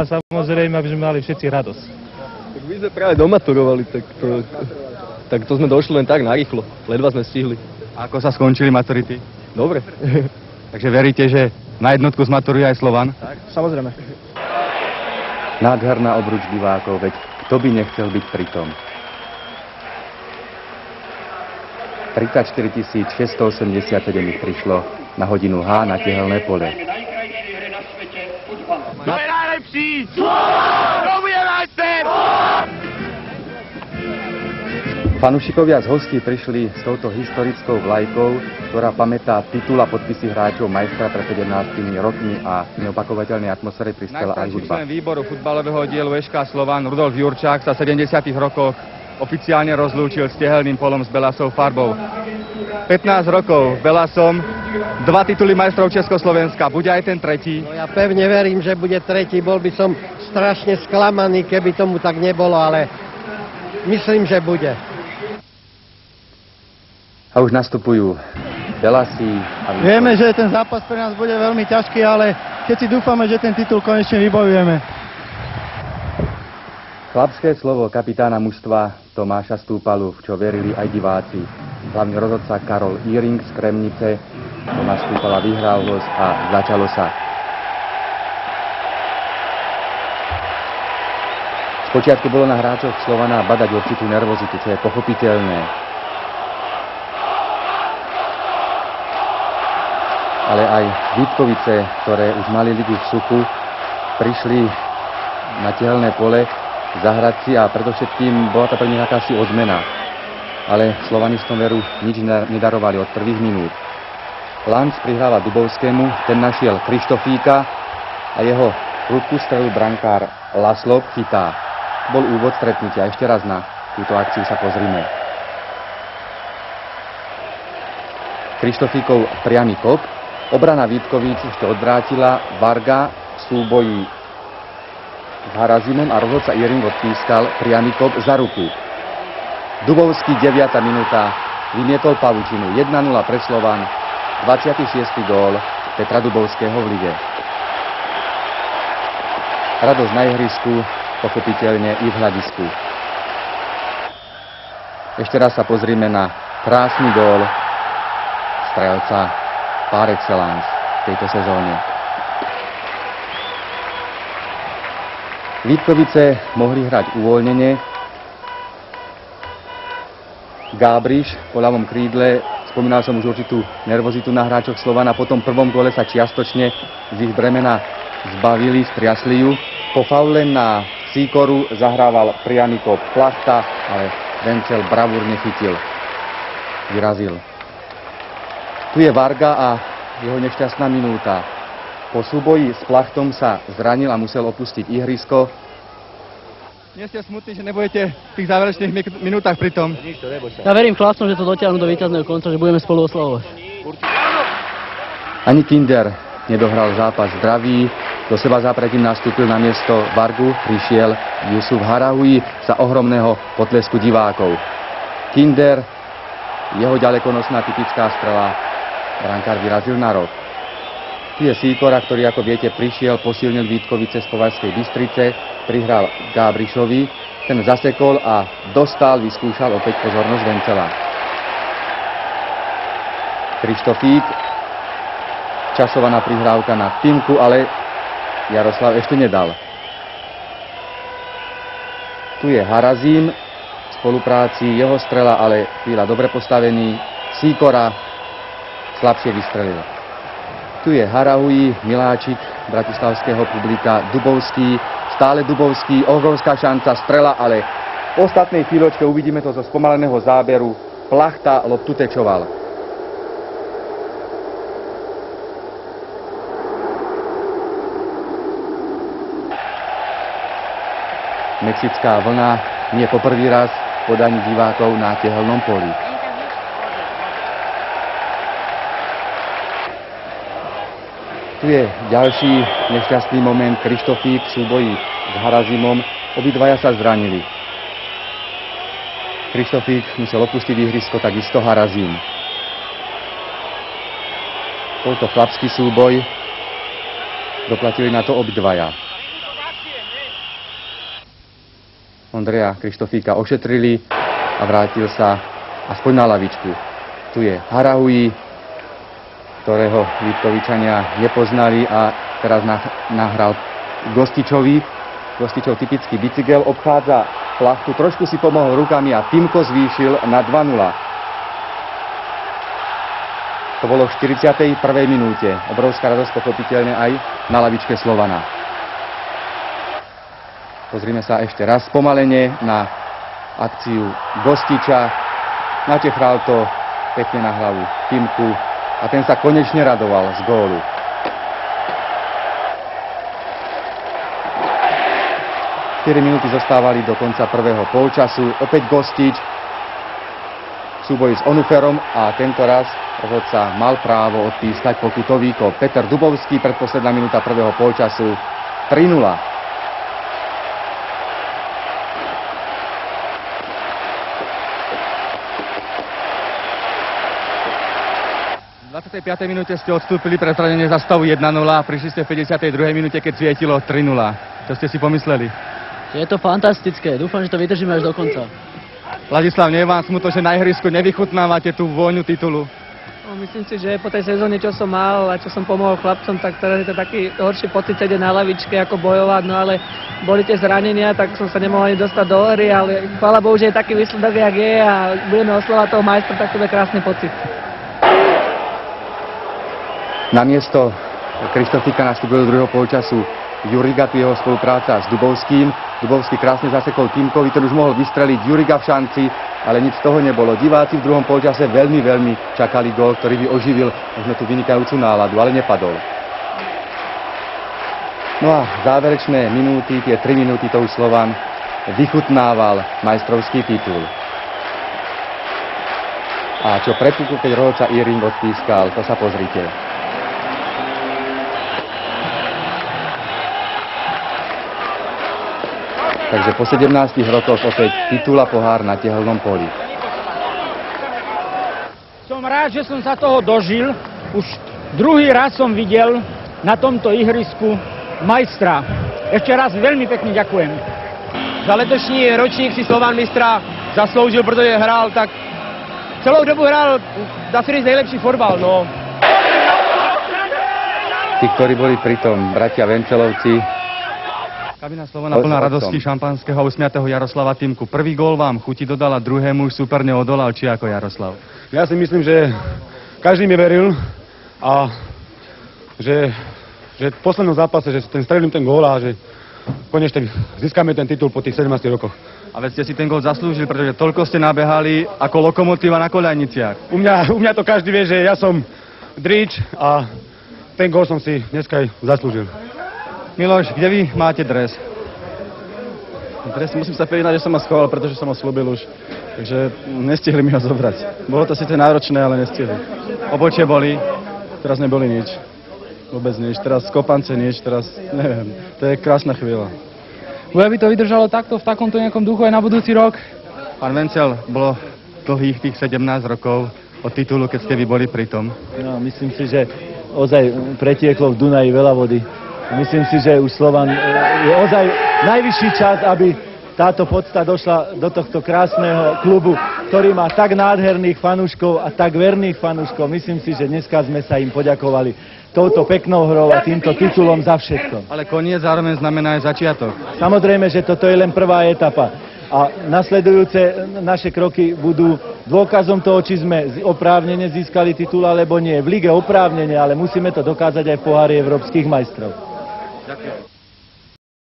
a samozrejme, aby sme mali všetci radosť. Tak my sme práve domaturovali, tak to sme došli len tak narýchlo. Ledva sme stihli. A ako sa skončili maturity? Dobre. Takže veríte, že na jednotku zmaturuje aj Slovan? Tak, samozrejme. Nádherná obruč divákov, veď kto by nechcel byť pri tom? 34 687 ich prišlo na hodinu H na tehelné pole. Kto je najlepší? Slovan! Kto bude majster? Fanúšikovia z hostí prišli s touto historickou vlajkou, ktorá pamätá titul a podpisy hráčov majstra pred 17 rokmi a neopakovateľnej atmosfére prispela aj hudba. Člen výboru futbalového dielu ŠK Slovan Rudolf Jurčák sa v 70. rokoch oficiálne rozlúčil s tehelným polom s belasou farbou. 15 rokov belasom, 2 tituly majstrov Československa. Bude aj ten tretí? No ja pevne verím, že bude tretí. Bol by som strašne sklamaný, keby tomu tak nebolo, ale myslím, že bude. A už nastupujú Belasi a Vítkovice. Vieme, že ten zápas pre nás bude veľmi ťažký, ale všetci dúfame, že ten titul konečne vybojujeme. Chlapské slovo kapitána mužstva Tomáša Stúpalu, v čo verili aj diváci. Hlavný rozhodca Karol Íring z Kremnice. Tomáš Stúpala vyhral los a začalo sa. Spočiatku bolo na hráčoch Slovana badať určitú nervozitu, čo je pochopiteľné. Ale aj Vítkovice, ktoré už mali ligu v suchu, prišli na tehelné pole zahrať si a predovšetkým bola to pre nich akási odmena. Ale Slovanistom veru nič nedarovali od prvých minút. Lanc prihráva Dubovskému, ten našiel Krištofíka a jeho prudkú strelu brankár Laslov chytá. Bol úvod stretnutia. Ešte raz na túto akciu sa pozrime. Krištofíkov priamy kop. Obrana Vítkovíc ešte odvrátila. Varga v súboji s Harazimom a rozhodca Íring odpískal priamy kop za ruku. Dubovský 9. minúta vymietol pavučinu. 1-0 pre Slovan. 26. gól Petra Dubovského v lige. Radosť na ihrisku, pochopiteľne i v hľadisku. Ešte raz sa pozrime na krásny gól strelca par excellence v tejto sezóne. Vítkovice mohli hrať uvoľnene. Gábriš po ľavom krídle, spomínal som už určitú nervozitu na hráčoch Slovana, po tom prvom gole sa čiastočne z ich bremena zbavili, striasli ju. Po faule na Sýkoru zahrával priamy kop Plachta, ale Vencel bravúrne chytil, vyrazil. Tu je Varga a jeho nešťastná minúta. Po súboji s Plachtom sa zranil a musel opustiť ihrisko. Nie ste smutní, že nebudete v tých záverečných minútach pri tom? Ja verím chlapcom, že to dotiahnu do víťazného konca, že budeme spolu oslavovať. Ani Kinder nedohral zápas zdravý. Do seba zápretím nastúpil na miesto Vargu. Prišiel Jusuf Harahui za ohromného potlesku divákov. Kinder, jeho ďalekonosná typická strela. Brankár vyrazil na roh. Tu je Sýkora, ktorý, ako viete, prišiel, posilnil Vítkovice z Považskej Bystrice, prihral Gábrišovi, ten zasekol a dostal, vyskúšal opäť pozornosť Vencela. Krištofík, časovaná prihrávka na Timku, ale Jaroslav ešte nedal. Tu je Harazím, v spolupráci jeho strela, ale chvíľa dobre postavený. Sýkora slabšie vystrelil. Tu je Harahui, miláčik bratislavského publika, Dubovský, stále Dubovský, obrovská šanca, strela, ale v ostatnej chvíľočke uvidíme to zo spomaleného záberu. Plachta loptu tečoval. Mexická vlna nie poprvý raz v podaní divákov na tehelnom poli. Tu je ďalší nešťastný moment. Krištofík v súboji s Harazimom. Obidvaja sa zranili. Krištofík musel opustiť ihrisko, takisto Harazim. Bol to chlapský súboj. Doplatili na to obidvaja. Ondreja Krištofíka ošetrili a vrátil sa aspoň na lavičku. Tu je Harahui, ktorého Vítkovičania nepoznali a teraz nahral Gostičovi. Gostičov typický bicykel, obchádza plachtu, trošku si pomohol rukami a Timko zvýšil na 2-0. To bolo v 41. minúte. Obrovská radosť pochopiteľne aj na lavičke Slovana. Pozrime sa ešte raz spomalene na akciu Gostiča. Natechral to pekne na hlavu Timku a ten sa konečne radoval z gólu. Štyri minúty zostávali do konca prvého polčasu. Opäť Gostič. Súboj s Onuferom a tento raz rozhodca mal právo odpískať pokutový kop. Peter Dubovský, predposledná minúta prvého polčasu, 3-0. V 25. minúte ste odstúpili pre zranenie za stavu 1-0 a prišli ste v 52. minúte, keď svietilo 3-0. Čo ste si pomysleli? Je to fantastické, dúfam, že to vydržíme až do konca. Ladislav, nie je vám smutno, že na ihrisku nevychutnávate tú vôňu titulu? No, myslím si, že po tej sezóne, čo som mal a čo som pomohol chlapcom, tak teraz je to taký horší pocit sedieť na lavičke, ako bojovať, no ale boli tie zranenia, tak som sa nemohol ani dostať do hry, ale chvála Bohu, že je taký výsledok, jak je a budeme oslovať toho majstra, tak to bude krásny pocit. Na miesto Krištofíka nastúpil do druhého polčasu Juriga, tu jeho spolupráca s Dubovským. Dubovský krásne zasekol Timkovi, ten už mohol vystreliť Juriga v šanci, ale nič z toho nebolo. Diváci v druhom polčase veľmi čakali gól, ktorý by oživil možno tú vynikajúcu náladu, ale nepadol. No a záverečné minúty, tie 3 minúty, to už Slovan vychutnával majstrovský titul. A čo prepukol, keď rozhodca Iring odpískal, to sa pozrite. Takže po 17 rokoch opäť titul a pohár na tehelnom poli. Som rád, že som sa toho dožil. Už druhý raz som videl na tomto ihrisku majstra. Ešte raz veľmi pekne ďakujem. Za letošní ročník si Slovan mistra zasloužil, protože hrál tak... Celou dobu hrál, dá sa říct, najlepší fotbal, no. Tí, ktorí boli pritom, bratia Vencelovci, Kabina Slovana plná radosti, šampanského a usmiatého Jaroslava Timku. Prvý gól vám chuti dodal a druhému už super neodolal, či ako Jaroslav? Ja si myslím, že každý mi veril a že v poslednom zápase, že strelím ten gól a že konečne získame ten titul po tých 17 rokoch. A veď ste si ten gól zaslúžili, pretože toľko ste nabehali ako lokomotíva na koľajniciach. U mňa to každý vie, že ja som drič a ten gól som si dneska aj zaslúžil. Miloš, kde vy máte dres? Dres musím sa priznať, že som ho schoval, pretože som ho slúbil už. Takže nestihli mi ho zobrať. Bolo to síce náročné, ale nestihli. Obočie boli? Teraz neboli nič. Vôbec nič. Teraz kopance nič, teraz neviem. To je krásna chvíľa. Bude by to vydržalo takto, v takomto nejakom duchu aj na budúci rok? Pán Vencel, bolo dlhých tých 17 rokov od titulu, keď ste vy boli pri tom. No, myslím si, že ozaj pretieklo v Dunaji veľa vody. Myslím si, že už Slovan je ozaj najvyšší čas, aby táto podsta došla do tohto krásneho klubu, ktorý má tak nádherných fanúškov a tak verných fanúškov. Myslím si, že dneska sme sa im poďakovali touto peknou hrou a týmto titulom za všetko. Ale koniec zároveň znamená aj začiatok. Samozrejme, že toto je len prvá etapa. A nasledujúce naše kroky budú dôkazom toho, či sme oprávnene získali titul alebo nie. V lige oprávnene, ale musíme to dokázať aj v pohári európskych majstrov. Ďakujem.